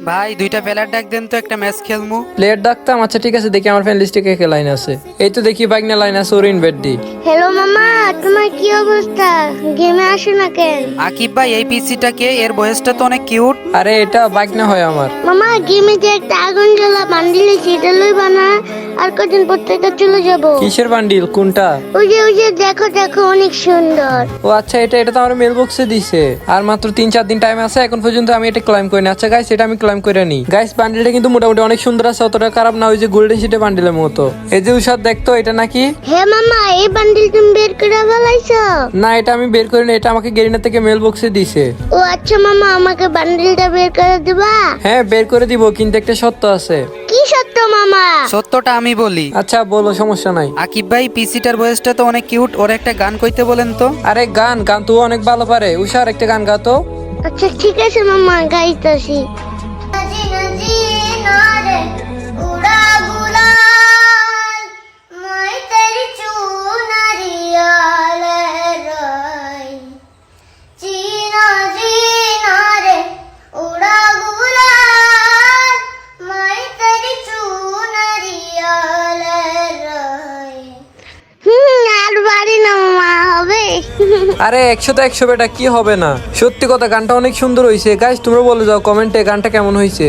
ভাই দুইটা প্লেয়ার ডাক দেন তো, একটা ম্যাচ খেলমু। প্লেয়ার ডাকতাম, আচ্ছা ঠিক আছে, দেখি আমার ফ্রেন্ড লিস্টে কে কে লাইন আছে। এই তো দেখি বাইক না লাইন আছে, ওর ইনভাইট দি। হ্যালো মামা, তোমার কি অবস্থা? গেমে আসো না কেন? আকিব ভাই এই পিসিটা কে? এর বয়সটা তো অনেক কিউট। আরে এটা বাইক না হয় আমার। মামা গেমে যে একটা আগুন জ্বালা বান্ডিল সেটা লইবা না? আর কদিন পর থেকে চলে যাব। কিসের বান্ডিল? কোনটা? ওই যে দেখো দেখো, অনেক সুন্দর। ও আচ্ছা, এটা তো আমার মেল বক্সে দিছে। আর মাত্র 3-4 দিন টাইম আছে, এখন পর্যন্ত আমি এটা ক্লাইম করিনি। আচ্ছা গাইস, এটা আমি ক্লাইম করে নি। গাইস বান্ডিলটা কিন্তু মোটামুটি অনেক সুন্দর আছে, অতটা খারাপ না। ওই যে গোল্ডেন শিটে বান্ডিলের মতো। এই যে উষাদ দেখতো, এটা নাকি? হে মামা, এই বান্ডিল তুমি বের করে ফেলাইছো? না, এটা আমি বের করিনি, এটা আমাকে গেরিনা থেকে মেল বক্সে দিছে। ও আচ্ছা মামা, আমাকে বান্ডিলটা বের করে দিবা? হ্যাঁ বের করে দিব, কিন্তু একটা সত্য আছে। কি সত্য মামা? সত্যটা আমি বলি। আচ্ছা বলো, সমস্যা নাই। আকিব ভাই পিসিটার বয়সটা তো অনেক কিউট, ওর একটা গান কইতে বলেন তো। আরে গান গান তো অনেক ভালো পারে। উষার একটা গান গাতো। আচ্ছা ঠিক আছে মামা, গাইতাছি। আর বাড়ি না মামা, হবে? আরে 100 100 বেটা, কি হবে না? সত্যি কথা, গানটা অনেক সুন্দর হয়েছে। গাইস তোমরা বলে যাও কমেন্টে গানটা কেমন হয়েছে।